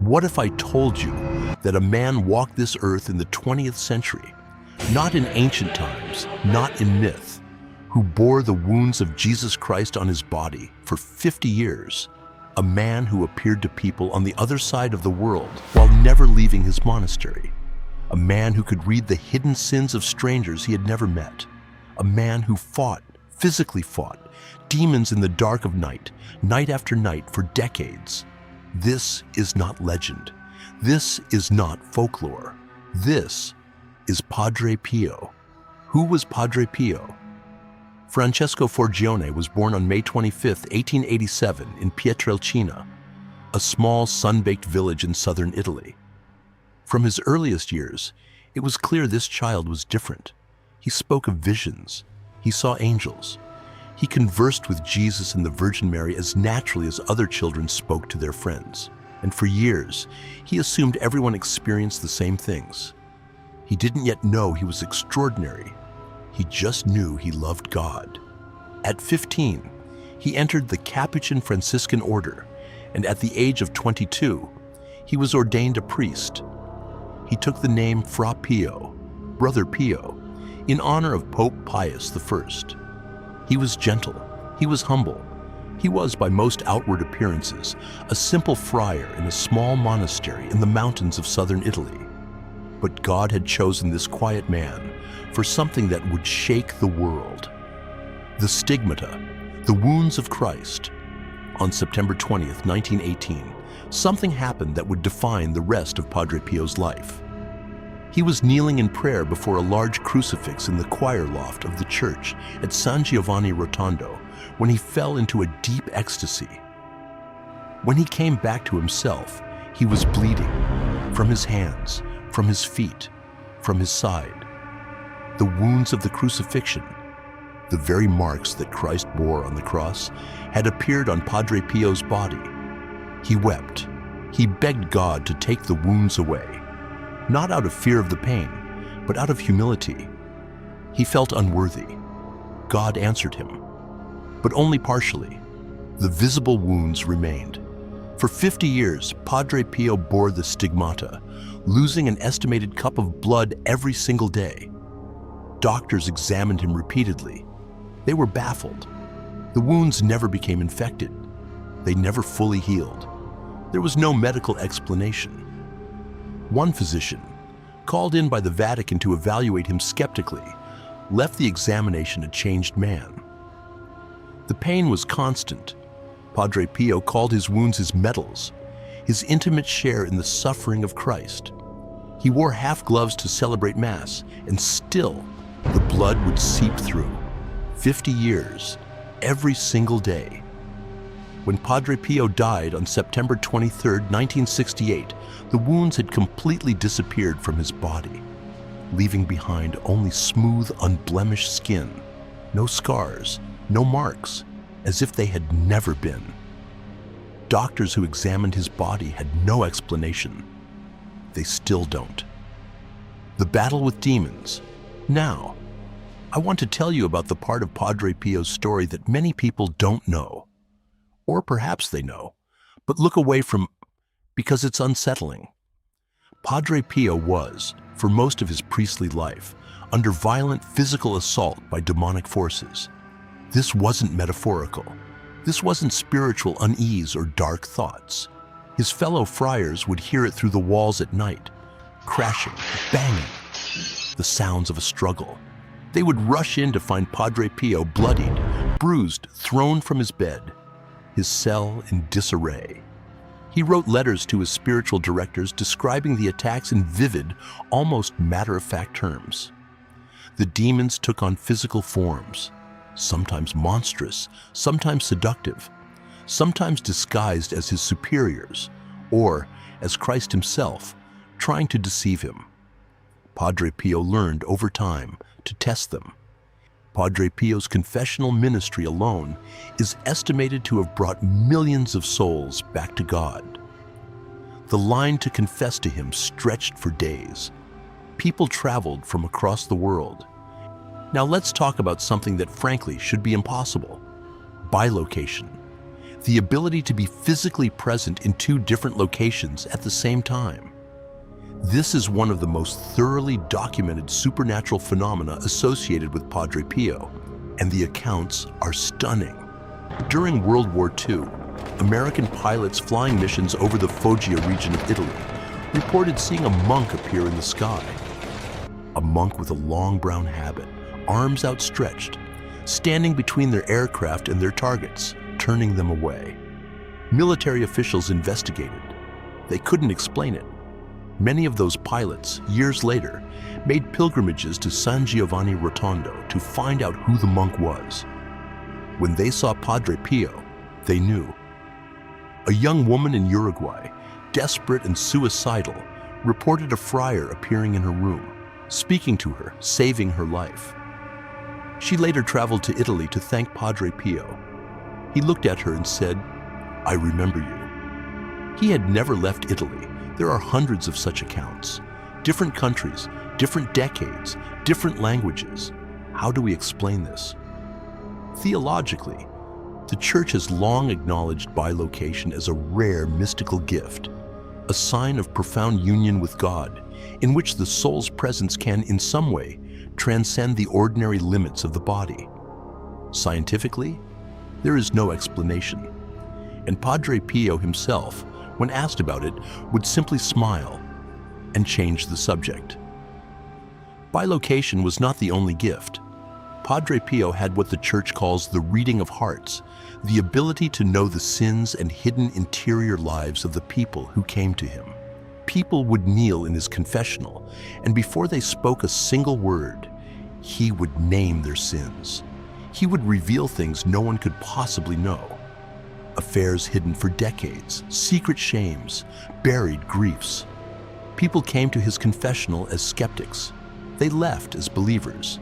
What if I told you that a man walked this earth in the 20th century, not in ancient times, not in myth, who bore the wounds of Jesus Christ on his body for 50 years, a man who appeared to people on the other side of the world while never leaving his monastery, a man who could read the hidden sins of strangers he had never met, a man who fought, physically fought, demons in the dark of night, night after night for decades. This is not legend. This is not folklore. This is Padre Pio. Who was Padre Pio? Francesco Forgione was born on May 25, 1887 in Pietrelcina, a small sun-baked village in southern Italy. From his earliest years, it was clear this child was different. He spoke of visions. He saw angels. He conversed with Jesus and the Virgin Mary as naturally as other children spoke to their friends. And for years, he assumed everyone experienced the same things. He didn't yet know he was extraordinary. He just knew he loved God. At 15, he entered the Capuchin Franciscan order, and at the age of 22, he was ordained a priest. He took the name Fra Pio, Brother Pio, in honor of Pope Pius I. He was gentle, he was humble, he was, by most outward appearances, a simple friar in a small monastery in the mountains of southern Italy. But God had chosen this quiet man for something that would shake the world. The stigmata, the wounds of Christ. On September 20th, 1918, something happened that would define the rest of Padre Pio's life. He was kneeling in prayer before a large crucifix in the choir loft of the church at San Giovanni Rotondo when he fell into a deep ecstasy. When he came back to himself, he was bleeding from his hands, from his feet, from his side. The wounds of the crucifixion, the very marks that Christ bore on the cross, had appeared on Padre Pio's body. He wept. He begged God to take the wounds away, not out of fear of the pain, but out of humility. He felt unworthy. God answered him, but only partially. The visible wounds remained. For 50 years, Padre Pio bore the stigmata, losing an estimated cup of blood every single day. Doctors examined him repeatedly. They were baffled. The wounds never became infected. They never fully healed. There was no medical explanation. One physician, called in by the Vatican to evaluate him skeptically, left the examination a changed man. The pain was constant. Padre Pio called his wounds his medals, his intimate share in the suffering of Christ. He wore half gloves to celebrate Mass, and still the blood would seep through. 50 years, every single day. When Padre Pio died on September 23, 1968, the wounds had completely disappeared from his body, leaving behind only smooth, unblemished skin, no scars, no marks, as if they had never been. Doctors who examined his body had no explanation. They still don't. The battle with demons. Now, I want to tell you about the part of Padre Pio's story that many people don't know. Or perhaps they know, but look away from because it's unsettling. Padre Pio was, for most of his priestly life, under violent physical assault by demonic forces. This wasn't metaphorical. This wasn't spiritual unease or dark thoughts. His fellow friars would hear it through the walls at night, crashing, banging, the sounds of a struggle. They would rush in to find Padre Pio bloodied, bruised, thrown from his bed, his cell in disarray. He wrote letters to his spiritual directors describing the attacks in vivid, almost matter-of-fact terms. The demons took on physical forms, sometimes monstrous, sometimes seductive, sometimes disguised as his superiors, or as Christ himself, trying to deceive him. Padre Pio learned over time to test them. Padre Pio's confessional ministry alone is estimated to have brought millions of souls back to God. The line to confess to him stretched for days. People traveled from across the world. Now let's talk about something that frankly should be impossible: bilocation. the ability to be physically present in two different locations at the same time. This is one of the most thoroughly documented supernatural phenomena associated with Padre Pio, and the accounts are stunning. During World War II, American pilots flying missions over the Foggia region of Italy reported seeing a monk appear in the sky. A monk with a long brown habit, arms outstretched, standing between their aircraft and their targets, turning them away. Military officials investigated. They couldn't explain it. Many of those pilots, years later, made pilgrimages to San Giovanni Rotondo to find out who the monk was. When they saw Padre Pio, they knew. A young woman in Uruguay, desperate and suicidal, reported a friar appearing in her room, speaking to her, saving her life. She later traveled to Italy to thank Padre Pio. He looked at her and said, "I remember you." He had never left Italy. There are hundreds of such accounts. Different countries, different decades, different languages. How do we explain this? Theologically, the Church has long acknowledged bilocation as a rare mystical gift, a sign of profound union with God, in which the soul's presence can, in some way, transcend the ordinary limits of the body. Scientifically, there is no explanation, and Padre Pio himself, when asked about it, would simply smile and change the subject. Bilocation was not the only gift. Padre Pio had what the Church calls the reading of hearts, the ability to know the sins and hidden interior lives of the people who came to him. People would kneel in his confessional, and before they spoke a single word, he would name their sins. He would reveal things no one could possibly know. Affairs hidden for decades, secret shames, buried griefs. People came to his confessional as skeptics. They left as believers.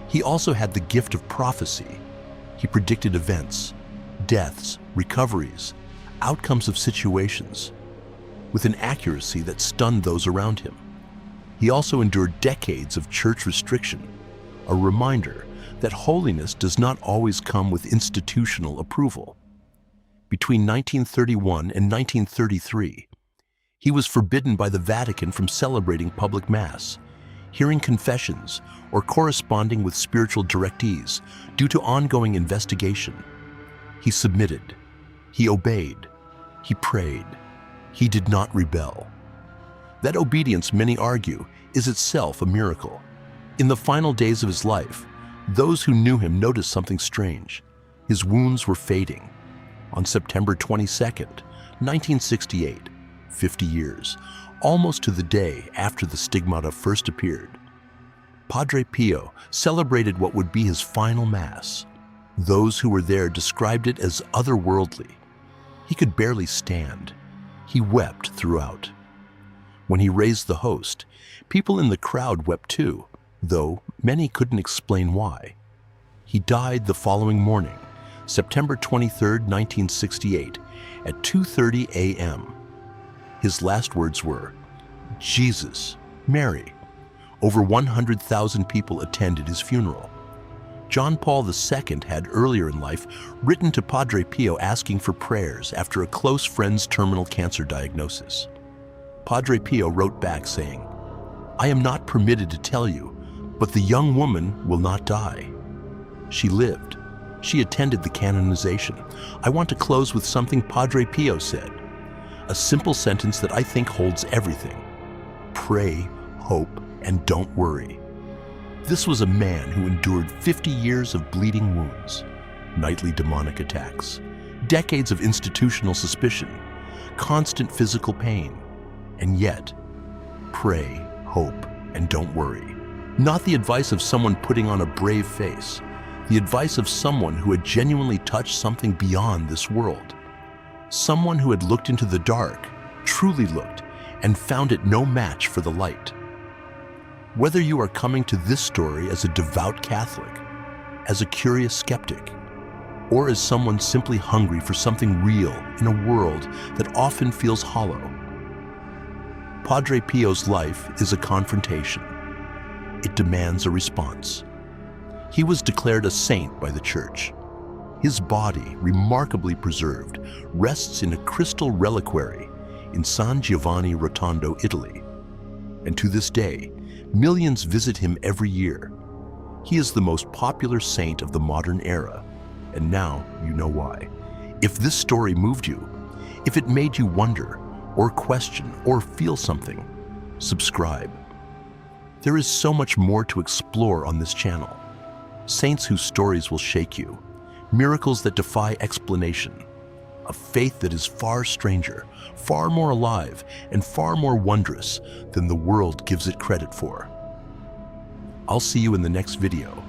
He also had the gift of prophecy. He predicted events, deaths, recoveries, outcomes of situations, with an accuracy that stunned those around him. He also endured decades of church restriction, a reminder that holiness does not always come with institutional approval. Between 1931 and 1933, he was forbidden by the Vatican from celebrating public Mass, hearing confessions, or corresponding with spiritual directees due to ongoing investigation. He submitted, he obeyed, he prayed, he did not rebel. That obedience, many argue, is itself a miracle. In the final days of his life, those who knew him noticed something strange. His wounds were fading. On September 22nd, 1968, 50 years, almost to the day after the stigmata first appeared, Padre Pio celebrated what would be his final Mass. Those who were there described it as otherworldly. He could barely stand. He wept throughout. When he raised the host, people in the crowd wept too, though many couldn't explain why. He died the following morning, September 23, 1968, at 2:30 a.m. His last words were, "Jesus, Mary." Over 100,000 people attended his funeral. John Paul II had earlier in life written to Padre Pio asking for prayers after a close friend's terminal cancer diagnosis. Padre Pio wrote back saying, "I am not permitted to tell you, but the young woman will not die. She lived. She attended the canonization. I want to close with something Padre Pio said, a simple sentence that I think holds everything. Pray, hope, and don't worry." This was a man who endured 50 years of bleeding wounds, nightly demonic attacks, decades of institutional suspicion, constant physical pain, and yet, pray, hope, and don't worry. Not the advice of someone putting on a brave face, the advice of someone who had genuinely touched something beyond this world. Someone who had looked into the dark, truly looked, and found it no match for the light. Whether you are coming to this story as a devout Catholic, as a curious skeptic, or as someone simply hungry for something real in a world that often feels hollow, Padre Pio's life is a confrontation. It demands a response. He was declared a saint by the Church. His body, remarkably preserved, rests in a crystal reliquary in San Giovanni Rotondo, Italy. And to this day, millions visit him every year. He is the most popular saint of the modern era, and now you know why. If this story moved you, if it made you wonder, or question, or feel something, subscribe. There is so much more to explore on this channel. Saints whose stories will shake you, miracles that defy explanation, a faith that is far stranger, far more alive, and far more wondrous than the world gives it credit for. I'll see you in the next video.